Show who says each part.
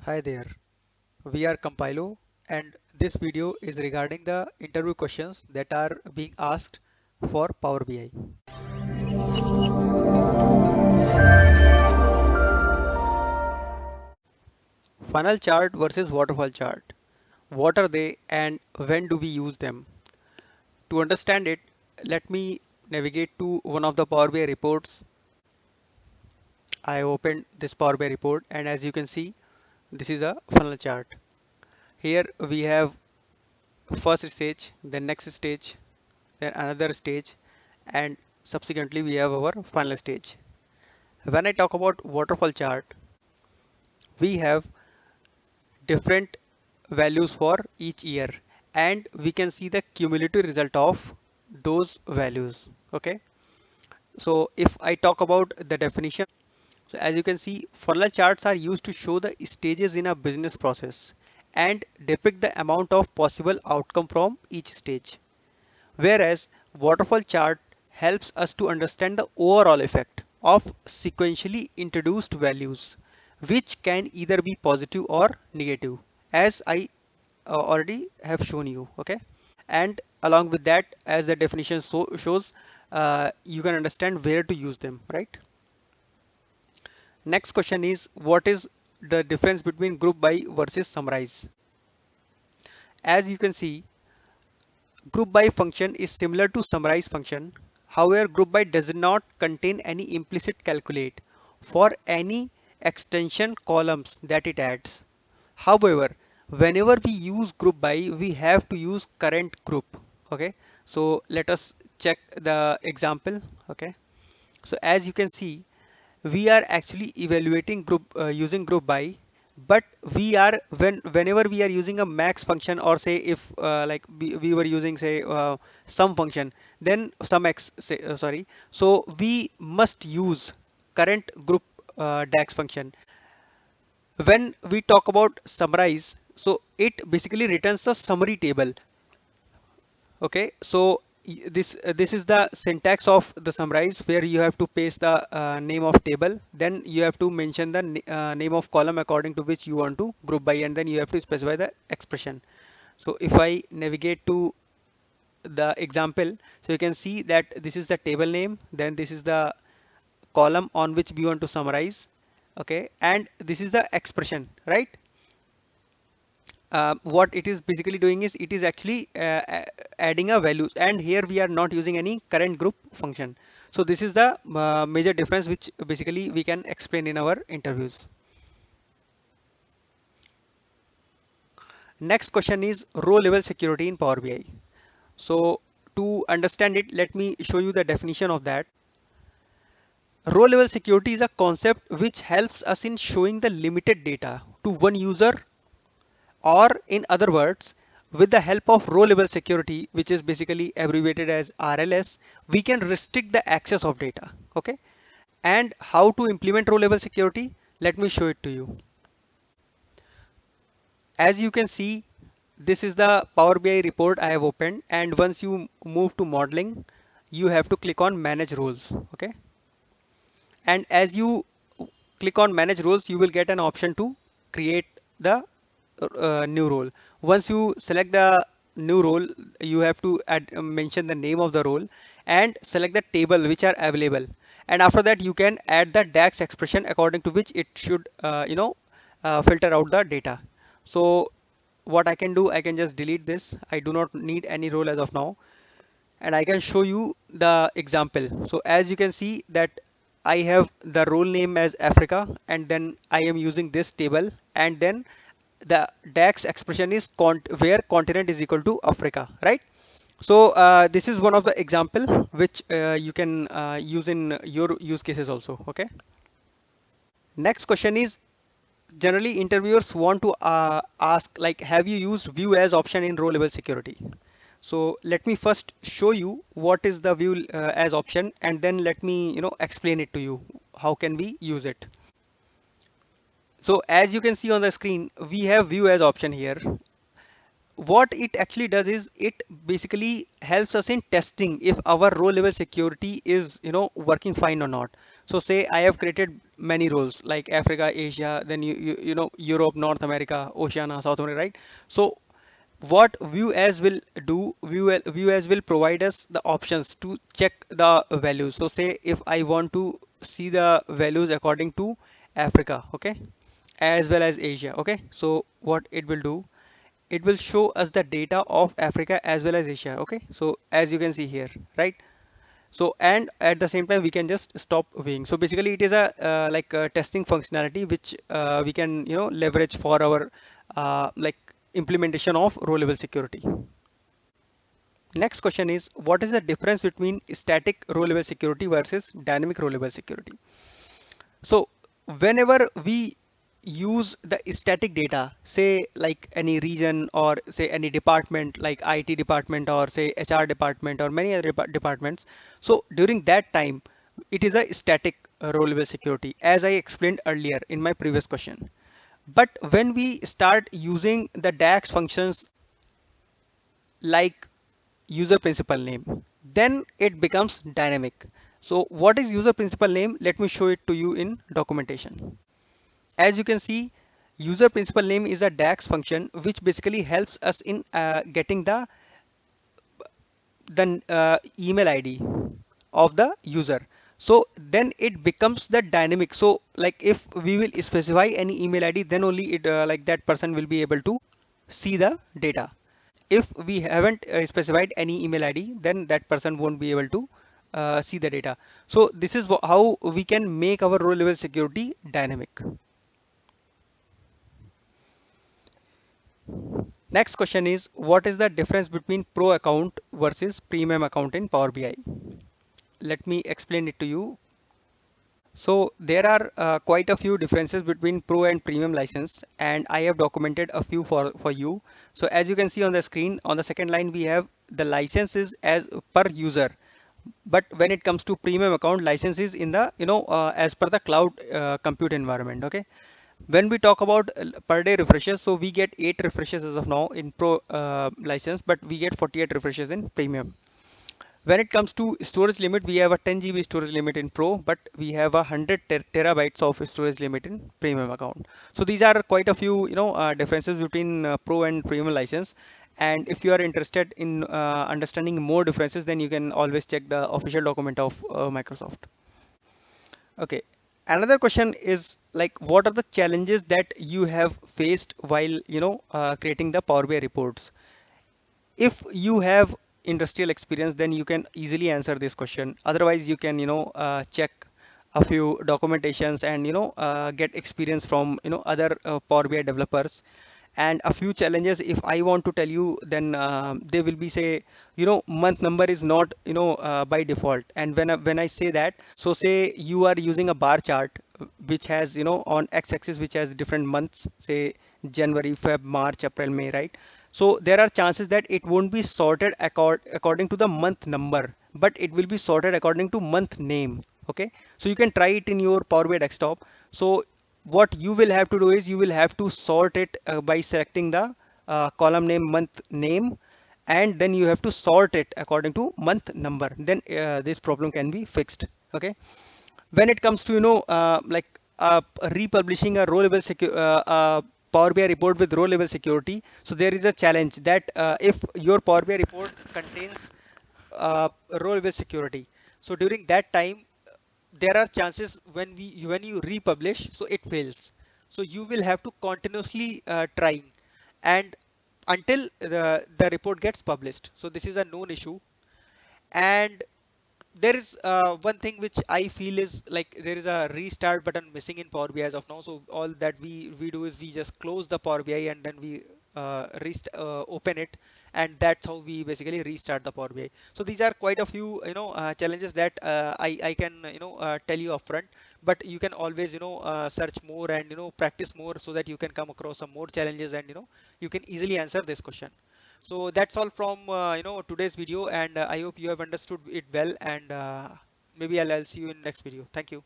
Speaker 1: Hi there, we are Compilo and this video is regarding the interview questions that are being asked for Power BI. Funnel chart versus waterfall chart. What are they and when do we use them? To understand it, let me navigate to one of the Power BI reports. I opened this Power BI report and as you can see, this is a funnel chart. Here we have first stage, then next stage, then another stage, and subsequently we have our final stage. When I talk about waterfall chart, we have different values for each year and we can see the cumulative result of those values. Okay, so if I talk about the definition, so as you can see, funnel charts are used to show the stages in a business process and depict the amount of possible outcome from each stage. Whereas waterfall chart helps us to understand the overall effect of sequentially introduced values, which can either be positive or negative, as I already have shown you. Okay, and along with that, as the definition shows, you can understand where to use them, right? Next question is, what is the difference between group by versus summarize? As you can see, group by function is similar to summarize function. However, group by does not contain any implicit calculate for any extension columns that it adds. However, whenever we use group by, we have to use current group. Okay, so let us check the example. Okay, so as you can see, we are actually evaluating group using group by, but we are whenever we are using a max function, or say if like we were using say some function, then some x say, sorry, so we must use current group dax function. When we talk about summarize, so it basically returns a summary table. Okay, so this is the syntax of the summarize, where you have to paste the name of table, then you have to mention the name of column according to which you want to group by, and then you have to specify the expression. So if I navigate to the example, so you can see that this is the table name, then this is the column on which we want to summarize. Okay, and this is the expression, right? What it is basically doing is it is actually adding a value, and here we are not using any current group function. So this is the major difference which basically we can explain in our interviews. Next question is row level security in Power BI. So to understand it, let me show you the definition of that. Row level security is a concept which helps us in showing the limited data to one user, or in other words, with the help of row level security, which is basically abbreviated as RLS, we can restrict the access of data. Okay, and how to implement row level security, let me show it to you. As you can see, this is the Power BI report I have opened, and once you move to modeling, you have to click on manage roles. Okay, and as you click on manage roles, you will get an option to create the new role. Once you select the new role, you have to mention the name of the role and select the table which are available, and after that you can add the DAX expression according to which it should filter out the data. So what I can do, I can just delete this. I do not need any role as of now, and I can show you the example. So as you can see that I have the role name as Africa, and then I am using this table, and then the DAX expression is where continent is equal to Africa, right? So this is one of the example which you can use in your use cases also. Okay. Next question is, generally interviewers want to ask like, have you used view as option in row level security? So let me first show you what is the view as option, and then let me explain it to you. How can we use it? So as you can see on the screen, we have view as option here. What it actually does is it basically helps us in testing if our row level security is working fine or not. So say I have created many roles like Africa, Asia, then you know Europe, North America, Oceania, South America, right? So what view as will do, view as will provide us the options to check the values. So say if I want to see the values according to Africa, okay, as well as Asia, okay, so what it will do, it will show us the data of Africa as well as Asia, okay. So as you can see here, right? So and at the same time we can just stop viewing. So basically it is a like a testing functionality which we can leverage for our like implementation of row level security. Next question is, what is the difference between static row level security versus dynamic row level security? So whenever we use the static data, say like any region or say any department like IT department or say HR department or many other departments. So during that time, it is a static row level security, as I explained earlier in my previous question. But when we start using the DAX functions like user principal name, then it becomes dynamic. So what is user principal name? Let me show it to you in documentation. As you can see, user principal name is a DAX function which basically helps us in getting the email ID of the user. So then it becomes the dynamic. So like if we will specify any email ID, then only it like that person will be able to see the data. If we haven't specified any email ID, then that person won't be able to see the data. So this is how we can make our row level security dynamic. Next question is, what is the difference between pro account versus premium account in Power BI? Let me explain it to you. So there are quite a few differences between pro and premium license, and I have documented a few for you. So as you can see on the screen, on the second line, we have the licenses as per user. But when it comes to premium account, licenses in the, as per the cloud compute environment, okay? When we talk about per day refreshes, so we get 8 refreshes as of now in pro license, but we get 48 refreshes in premium. When it comes to storage limit, we have a 10 GB storage limit in Pro, but we have a 100 terabytes of storage limit in premium account. So these are quite a few, differences between Pro and premium license. And if you are interested in understanding more differences, then you can always check the official document of Microsoft. Okay. Another question is like, what are the challenges that you have faced while, creating the Power BI reports? If you have industrial experience, then you can easily answer this question. Otherwise you can check a few documentations and get experience from other Power BI developers. And a few challenges, if I want to tell you, then they will be, say, month number is not by default. And when I say that, so say you are using a bar chart which has on x-axis which has different months, say January, Feb, March, April, May, right? So there are chances that it won't be sorted according to the month number, but it will be sorted according to month name. Okay, so you can try it in your Power BI desktop. So what you will have to do is you will have to sort it by selecting the column name, month name, and then you have to sort it according to month number. Then this problem can be fixed. Okay, when it comes to like republishing a row level Power BI report with row level security, so there is a challenge that if your Power BI report contains row level security, so during that time there are chances when you republish, so it fails. So you will have to continuously trying and until the report gets published. So this is a known issue. And there is one thing which I feel is like there is a restart button missing in Power BI as of now. So all that we do is we just close the Power BI and then we open it, and that's how we basically restart the Power BI. So these are quite a few challenges that I can tell you upfront. But you can always search more and practice more so that you can come across some more challenges and you can easily answer this question. So that's all from today's video, and I hope you have understood it well, and maybe I'll see you in next video. Thank you.